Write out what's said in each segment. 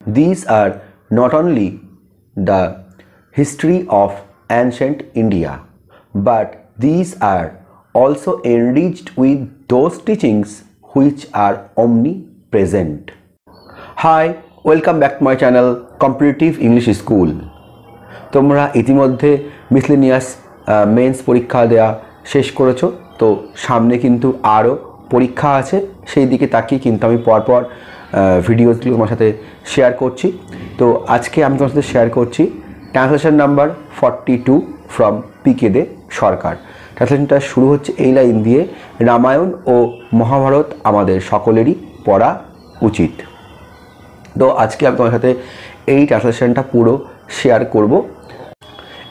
These are not only the history of ancient India, but these are also enriched with those teachings which are omnipresent. Hi, welcome back to my channel Competitive English School. তোমরা ইতিমধ্যে miscellaneous men's পরীক্ষা দেওয়া শেষ করেছো, তো সামনে কিন্তু আরও পরীক্ষা আছে, সেই দিকে তাকিয়ে কিন্তু আমি পরপর ভিডিওগুলো তোমার সাথে শেয়ার করছি। তো আজকে আমি তোমার সাথে শেয়ার করছি ট্রান্সলেশন নাম্বার 42 ফ্রম পিকে দে সরকার। ট্রান্সলেশনটা শুরু হচ্ছে এই লাইন দিয়ে, রামায়ণ ও মহাভারত আমাদের সকলেরই পড়া উচিত। তো আজকে আমি তোমার সাথে এই ট্রান্সলেশনটা পুরো শেয়ার করব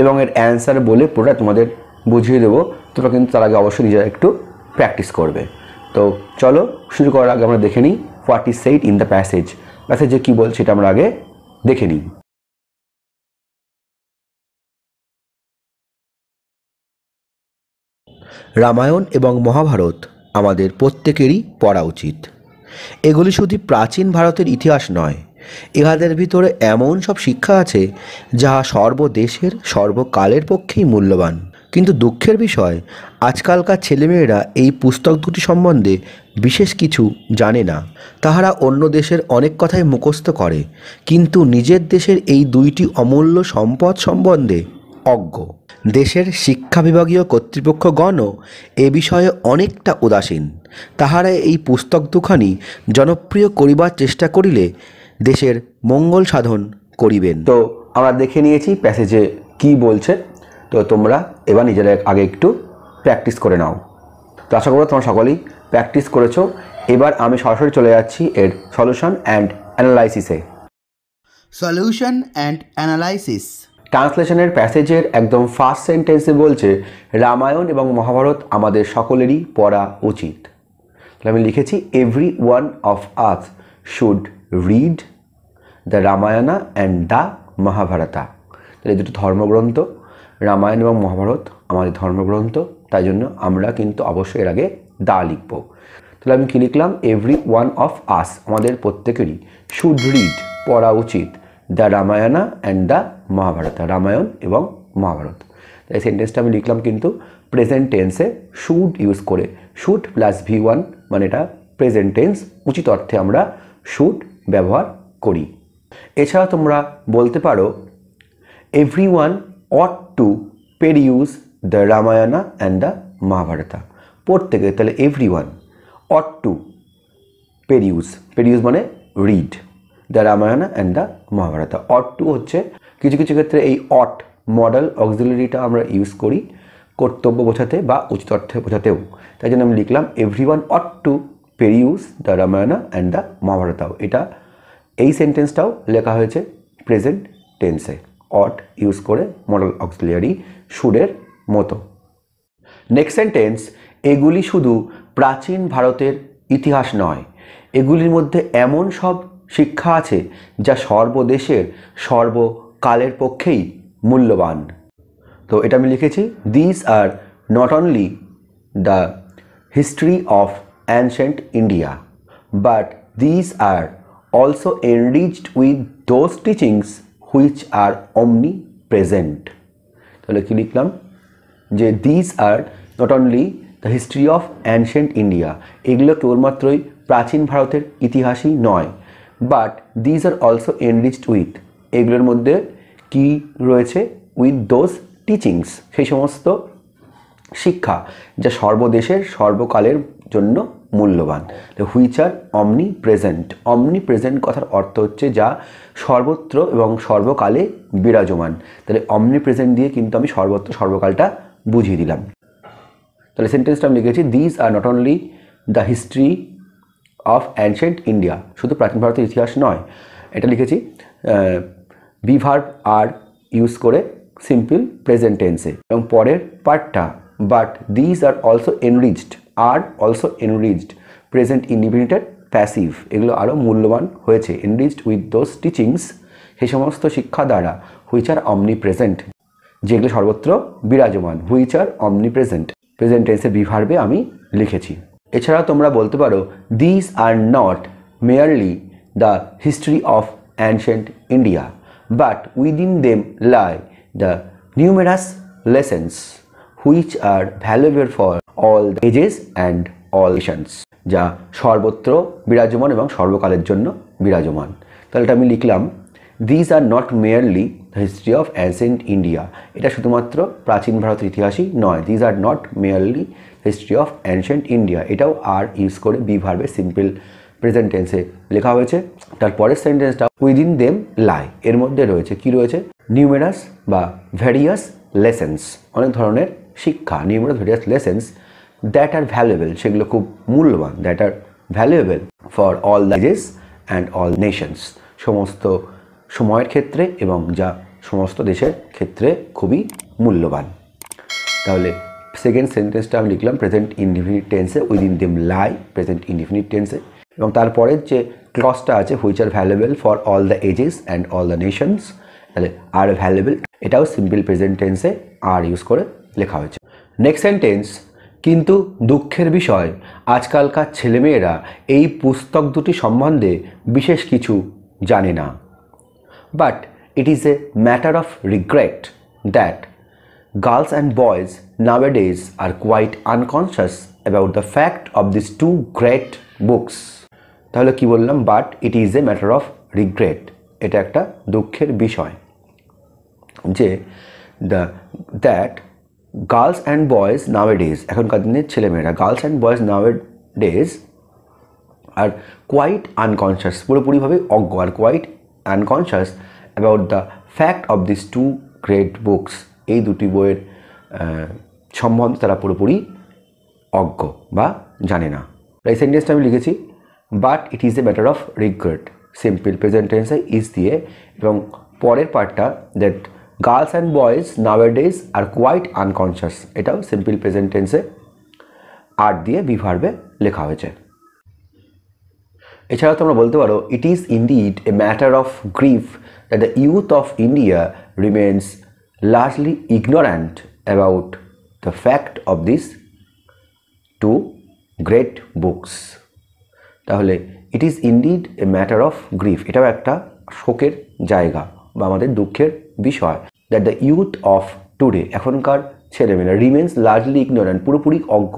এবং এর অ্যান্সার বলে পুরোটা তোমাদের বুঝিয়ে দেবো। তোমরা কিন্তু তার আগে অবশ্যই নিজেরা একটু প্র্যাকটিস করবে। তো চলো শুরু করার আগে আমরা দেখে নিই what is said in the প্যাসেজে কী বলছে এটা আমরা আগে দেখে নিই। রামায়ণ এবং মহাভারত আমাদের প্রত্যেকেরই পড়া উচিত। এগুলি শুধু প্রাচীন ভারতের ইতিহাস নয়, ইহাদের ভিতরে এমন সব শিক্ষা আছে যাহা সর্বদেশের সর্বকালের পক্ষেই মূল্যবান। কিন্তু দুঃখের বিষয়, আজকালকার ছেলেমেয়েরা এই পুস্তক দুটি সম্বন্ধে বিশেষ কিছু জানে না। তাহারা অন্য দেশের অনেক কথাই মুখস্থ করে, কিন্তু নিজের দেশের এই দুইটি অমূল্য সম্পদ সম্বন্ধে অজ্ঞ। দেশের শিক্ষা বিভাগীয় কর্তৃপক্ষগণও এ বিষয়ে অনেকটা উদাসীন। তাহারা এই পুস্তক দুখানি জনপ্রিয় করিবার চেষ্টা করিলে দেশের মঙ্গল সাধন করিবেন। তো আমরা দেখে নিয়েছি প্যাসেজে কি বলছে, তো তোমরা এবার নিজেরা আগে একটু প্র্যাকটিস করে নাও। তো আশা করব তোমরা সকলেই প্র্যাকটিস করেছো। এবার আমি সরাসরি চলে যাচ্ছি এর সলিউশন অ্যান্ড অ্যানালাইসিসে। Solution and analysis. ট্রান্সলেশনের প্যাসেজের একদম ফার্স্ট সেন্টেন্সে বলছে রামায়ণ এবং মহাভারত আমাদের সকলেরই পড়া উচিত। তাহলে আমি লিখেছি every one of us should read the Ramayana and the Mahabharata. তাহলে দুটো ধর্মগ্রন্থ, রামায়ণ এবং মহাভারত আমাদের ধর্মগ্রন্থ, তাই জন্য আমরা কিন্তু অবশ্যই এর আগে দা লিখব। তাহলে আমি কী লিখলাম, এভরি ওয়ান অফ আস আমাদের প্রত্যেকেরই, শুড রিড পড়া উচিত, the Ramayana and the Mahabharata Ramayana এবং মহাভারত। এই সেন্টেন্সটা আমি লিখলাম কিন্তু প্রেজেন্ট টেন্সে শুড ইউজ করে, শুড প্লাস V1 মানে এটা প্রেজেন্ট টেন্স, উচিত অর্থে আমরা শুড ব্যবহার করি। এছাড়া তোমরা বলতে পারো everyone ought to peruse the Ramayana and the Mahabharata. প্রত্যেকে, তাহলে এভরিওয়ান অট টু পেরিউজ মানে read the Ramayana and the Mahabharata. Ought to হচ্ছে কিছু কিছু ক্ষেত্রে এই অট মডেল অক্সিলারিটা আমরা ইউজ করি কর্তব্য বোঝাতে বা উচিত অর্থে বোঝাতেও, তাই জন্য আমি লিখলাম everyone ought to peruse the Ramayana and the মহাভারতাও। এটা এই সেন্টেন্সটাও লেখা হয়েছে প্রেজেন্ট টেন্সে, অট ইউজ করে মডেল অক্সিলারি শুডের মতো। নেক্সট সেন্টেন্স, এগুলি শুধু প্রাচীন ভারতের ইতিহাস নয়, এগুলির মধ্যে এমন সব শিক্ষা আছে যা সর্বদেশের সর্বকালের পক্ষেই মূল্যবান। তো এটা আমি লিখেছি this R not only the history of ancient India, but this R also enriched with those teachings which are অমনি প্রেজেন্ট। তাহলে কি লিখলাম যে this R not only the history of ancient India, এগুলো কেবলমাত্রই প্রাচীন ভারতের ইতিহাসই নয়, but these are also enriched with, এগুলোর মধ্যে কি রয়েছে, উইথ দোজ টিচিংস সেই সমস্ত শিক্ষা যা সর্বদেশের সর্বকালের জন্য মূল্যবান। হুইচ আর অমনি প্রেজেন্ট কথার অর্থ হচ্ছে যা সর্বত্র এবং সর্বকালে বিরাজমান। তাহলে অমনি প্রেজেন্ট দিয়ে কিন্তু আমি সর্বত্র সর্বকালটা বুঝিয়ে দিলাম। তাহলে সেন্টেন্সটা আমি লিখেছি these are not only the history of ancient India, শুধু প্রাচীন ভারতের ইতিহাস নয়, এটা লিখেছি বি ভার্ব আর ইউজ করে সিম্পল প্রেজেন্ট টেন্সে, এবং পরের পার্টটা but these are also enriched present indefinite passive, এগুলো আরও মূল্যবান হয়েছে, এনরিচড উইথ দোজ টিচিংস সেই সমস্ত শিক্ষা দ্বারা, হুইচ আর অমনি প্রেজেন্ট যেগুলো সর্বত্র বিরাজমান, হুইচ আর অমনি প্রেজেন্ট টেন্সে বি ভার্বে আমি লিখেছি। এছাড়া তোমরা বলতে পারো this are not merely the history of ancient India, but within them lie the numerous lessons which are valuable for all the ages and all nations, যা সর্বত্র বিরাজমান এবং সর্বকালের জন্য বিরাজমান। তাহলে এটা আমি লিখলাম, These are not merely the history of ancient India. এটা শুধুমাত্র প্রাচীন ভারতের ইতিহাসই নয়। These are not merely history of ancient India. এটাও আর ইউজ করে বি ভার্বে সিম্পল প্রেজেন্ট টেন্সে লেখা হয়েছে। তারপরের সেন্টেন্সটা উইদিন দেম লাই, এর মধ্যে রয়েছে কি রয়েছে, নিউমেরাস বা ভ্যারিয়াস লেসেন্স, অনেক ধরনের শিক্ষা, numerous various lessons that are valuable, সেগুলো খুব মূল্যবান, that are valuable for all the ages and all nations, সমস্ত সময়ের ক্ষেত্রে এবং যা সমস্ত দেশের ক্ষেত্রে খুবই মূল্যবান। তাহলে সেকেন্ড সেন্টেন্সটা আমি লিখলাম প্রেজেন্ট ইনডিফিনিট টেন্সে, within them lie present indefinite টেন্সে, এবং তারপরের যে ক্লজটা আছে which are valuable for all the ages and all the nations, তাহলে আর ভ্যালুয়েবল, এটাও সিম্পল প্রেজেন্ট টেন্সে আর ইউজ করে লেখা হয়েছে। নেক্সট সেন্টেন্স, কিন্তু দুঃখের বিষয় আজকালকার ছেলেমেয়েরা এই পুস্তক দুটি সম্বন্ধে বিশেষ কিছু জানে না। But it is a matter of regret that girls and boys nowadays are quite unconscious about the fact of these two great books. তাহলে কি বললাম, but it is a matter of regret, এটা একটা দুঃখের বিষয় যে that girls and boys nowadays, এখনকার দিনের ছেলেমেয়েরা, girls and boys nowadays are quite unconscious, পুরোপুরিভাবে অজ্ঞ, আর quite unconscious about the fact of these two great books, এই দুটি বইয়ের সম্বন্ধে তারা পুরোপুরি অজ্ঞ বা জানে না। এই সেন্টেন্সটা আমি লিখেছি but it is a matter of regret, simple present টেন্সে ইজ দিয়ে, এবং পরের পার্টটা that girls and boys nowadays are quite unconscious, এটাও সিম্পল প্রেজেন্ট টেন্সে আর দিয়ে বি ভার্বে লেখা হয়েছে। এছাড়াও তোমরা বলতে পারো, it is indeed a matter of grief that the youth of India remains largely ignorant about the fact of this two great books. তাহলে it is indeed a matter of grief, এটাও একটা শোকের জায়গা বা আমাদের দুঃখের বিষয়, that the youth of today, এখনকার ছেলেমেয়েরা, রিমেন্স লার্জলি ইগনোরেন্ট, পুরোপুরি অজ্ঞ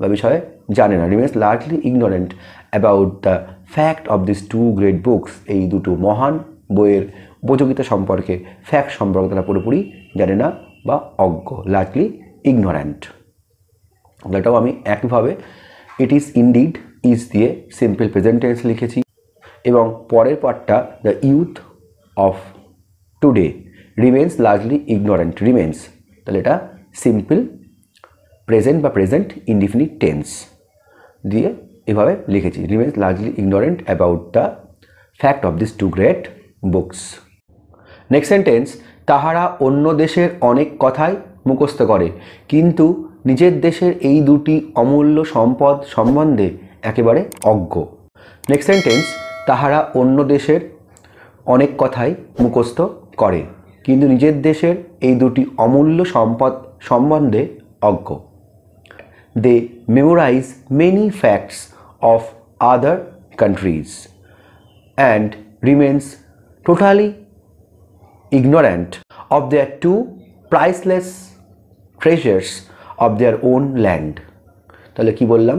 বা বিষয়ে জানে না, remains largely ignorant about the fact of this two great books, এই দুটো মহান বইয়ের উপযোগিতা সম্পর্কে, ফ্যাক্ট সম্পর্কে তারা পুরোপুরি জানে না বা অজ্ঞ, লার্জলি ইগনোরেন্ট। এটাও আমি একইভাবে ইট ইজ ইনডিড ইজ দিয়ে সিম্পল প্রেজেন্ট টেন্স লিখেছি, এবং পরের পার্টটা the youth of today remains largely ignorant, remains, তাহলে এটা সিম্পল প্রেজেন্ট বা প্রেজেন্ট ইনডিফিনিট টেন্স দিয়ে এভাবে লিখেছি, remains largely ignorant about the fact of this two great books. Next sentence, তাহারা অন্য দেশের অনেক কথাই মুখস্থ করে কিন্তু নিজের দেশের এই দুটি অমূল্য সম্পদ সম্বন্ধে একেবারে অজ্ঞ। নেক্সট সেন্টেন্স, তাহারা অন্য দেশের অনেক কথাই মুখস্থ করে কিন্তু নিজের দেশের এই দুটি অমূল্য সম্পদ সম্বন্ধে অজ্ঞ। They memorize many facts of other countries and remains totally ignorant of their two priceless treasures of their own land. তাহলে কি বললাম,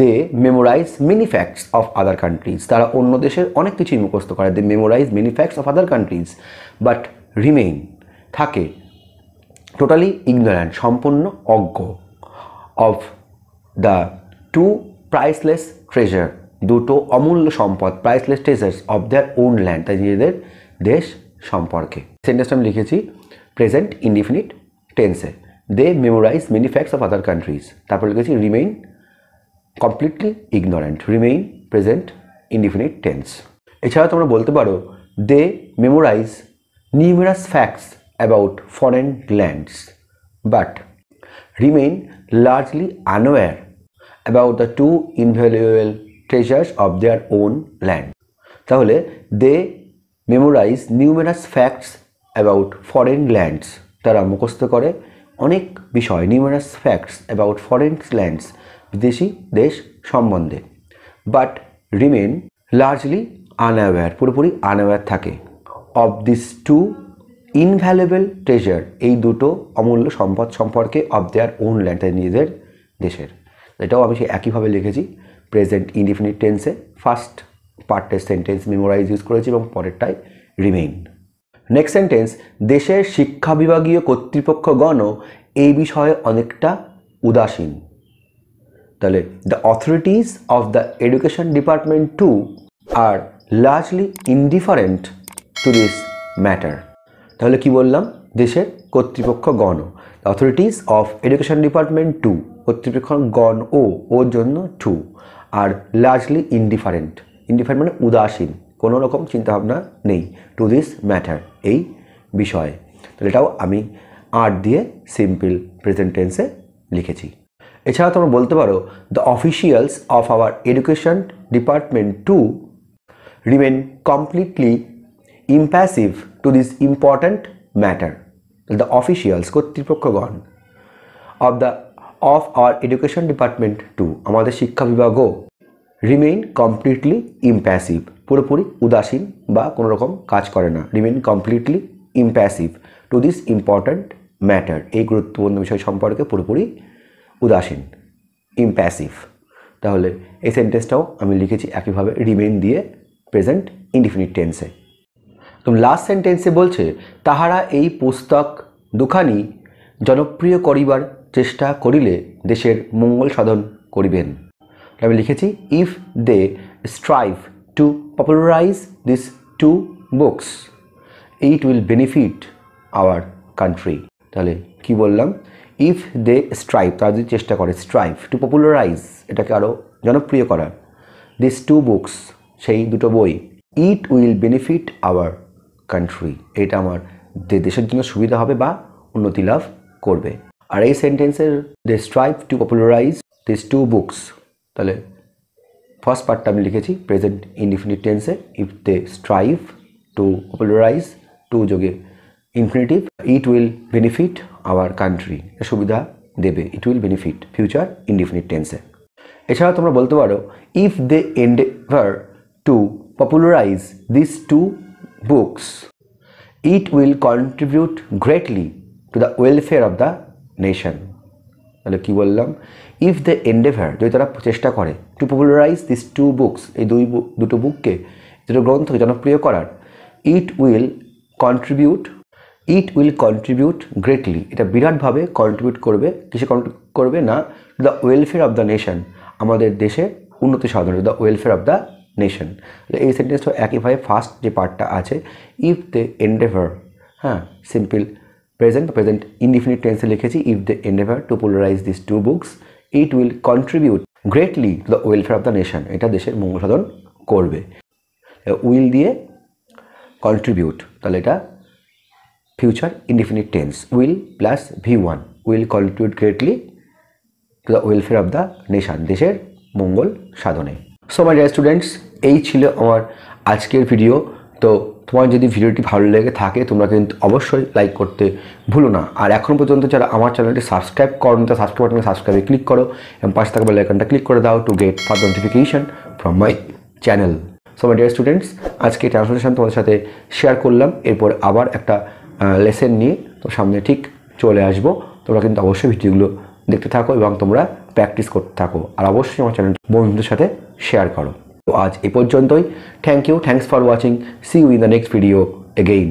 they memorize many facts of other countries, তারা অন্য দেশের অনেক কিছুই মুখস্থ করে, they memorize many facts of other countries but remain থাকে টোটালি ইগনোরেন্ট সম্পূর্ণ অজ্ঞ of the two priceless treasure, দুটো অমূল্য সম্পদ, priceless treasures of their own land, তাই নিজেদের দেশ সম্পর্কে। সেন্টেন্সটা আমি লিখেছি প্রেজেন্ট ইনডিফিনিট টেন্সে, they memorize many facts of other countries, তারপর লিখেছি remain completely ignorant, remain present indefinite tense. এছাড়া তোমরা বলতে পারো, they memorize numerous facts about foreign lands but remain largely unaware about the two invaluable treasures of their own land. তাহলে they memorize numerous facts about foreign lands, তারা মুখস্থ করে অনেক বিষয়, numerous facts about foreign lands, বিদেশি দেশ সম্বন্ধে, but remain largely আনঅ্যাওয়্যার, পুরোপুরি আনঅ্যাওয়্যার থাকে। Of this two invaluable treasure, এই দুটো অমূল্য সম্পদ সম্পর্কে, অফ দেয়ার ওন ল্যান্ড, তাই নিজেদের দেশের। এটাও আমি সেই একইভাবে লিখেছি প্রেজেন্ট ইনডিফিনিট টেন্সে। ফার্স্ট পার্টের সেন্টেন্স মেমোরাইজ ইউজ করেছি এবং পরেরটায় রিমেইন। নেক্সট সেন্টেন্স, দেশের শিক্ষা বিভাগীয় কর্তৃপক্ষগণও এই বিষয়ে অনেকটা উদাসীন। তাহলে the authorities of the education department too are largely indifferent to this matter. তাহলে কি বললাম, দেশের কর্তৃপক্ষগণ, the authorities of education department too, কর্তৃপক্ষগণ ও, ওর জন্য too, are largely indifferent, indifferent মানে উদাসীন, কোনো রকম চিন্তাভাবনা নেই, টু দিস ম্যাটার, এই বিষয়ে। তাহলে এটাও আমি আর দিয়ে সিম্পল প্রেজেন্ট টেন্সে লিখেছি। এছাড়া তোমরা বলতে পারো the officials of our education department too remain completely impassive to this important matter. The officials, কর্তৃপক্ষগণ, of our education department too, আমাদের শিক্ষা বিভাগও, রিমেইন কমপ্লিটলি ইম্প্যাসিভ, পুরোপুরি উদাসীন বা কোনো রকম কাজ করে না, remain completely impassive to this important matter, এই গুরুত্বপূর্ণ বিষয় সম্পর্কে পুরোপুরি উদাসীন, ইম্প্যাসিভ। তাহলে এই সেন্টেন্সটাও আমি লিখেছি একইভাবে রিমেইন দিয়ে প্রেজেন্ট ইনডিফিনিট টেন্সে। তো লাস্ট সেন্টেন্সে বলছে তাহারা এই পুস্তক দুখানি জনপ্রিয় করিবার চেষ্টা করিলে দেশের মঙ্গল সাধন করিবেন। আমি লিখেছি if they strive to popularize this two books it will benefit our country. তাহলে কি বললাম, ইফ দে স্ট্রাইভ, তারা যদি চেষ্টা করে, স্ট্রাইভ টু পপুলারাইজ, এটাকে আরও জনপ্রিয় করার, দিস টু বুকস, সেই দুটো বই, ইট উইল বেনিফিট আওয়ার কান্ট্রি, এটা আমার দেশের জন্য সুবিধা হবে বা উন্নতি লাভ করবে। আর এই সেন্টেন্সের they strive to popularize this two books, তাহলে ফার্স্ট পার্টটা আমি লিখেছি প্রেজেন্ট ইনডিফিনিট টেন্সে, if they strive to popularize, to যোগে infinitive, it will benefit our country, সুবিধা দেবে, it will benefit, future indefinite টেন্সে। এছাড়া তোমরা বলতে পারো if they endeavour to popularize this two books it will contribute greatly to the welfare of the nation. তাহলে কী বললাম, ইফ দ্য এন্ডেভার, যদি তারা চেষ্টা করে, to popularize this two books, এই দুটো বুককে, দুটো গ্রন্থকে জনপ্রিয় করার, ইট উইল কন্ট্রিবিউট গ্রেটলি, এটা বিরাটভাবে কন্ট্রিবিউট করবে, কিসে কন্ট্রিবিউট করবে না, to the welfare of the nation, আমাদের দেশে উন্নতি সাধন, to the welfare of the nation. এই সেন্টেন্সটা একইভাবে ফার্স্ট যে পার্টটা আছে, ইফ দে এন্ডেভার, হ্যাঁ সিম্পল প্রেজেন্ট ইনডিফিনিট টেন্সে লিখেছি if they endeavour to popularize this two books it will contribute greatly to the welfare of the nation, এটা দেশের মঙ্গল সাধন করবে। উইল দিয়ে কন্ট্রিবিউট, তাহলে এটা future indefinite tense, will plus V1, will contribute greatly to the welfare of the nation, দেশের মঙ্গল সাধনে। So my dear students, এই ছিল আমার আজকের ভিডিও। তো তোমার যদি ভিডিওটি ভালো লেগে থাকে তোমরা কিন্তু অবশ্যই লাইক করতে ভুলো না। আর এখন পর্যন্ত যারা আমার চ্যানেলটি সাবস্ক্রাইব করো, তা সাবস্ক্রাইব বাটনে সাবস্ক্রাইবে ক্লিক করো এবং পাশে থাকা বেল আইকনটা ক্লিক করে দাও to get further notification from my channel. So my dear students, আজকে ট্রান্সলেশন তোমাদের সাথে শেয়ার করলাম, এরপর আবার একটা লেসেন নিয়ে তো সামনে ঠিক চলে আসবো। তোমরা কিন্তু অবশ্যই ভিডিওগুলো দেখতে থাকো এবং তোমরা প্র্যাকটিস করতে থাকো, আর অবশ্যই আমার চ্যানেল বন্ধুদের সাথে শেয়ার করো। তো আজ এই পর্যন্তই। Thank you, thanks for watching, see you in the next video again.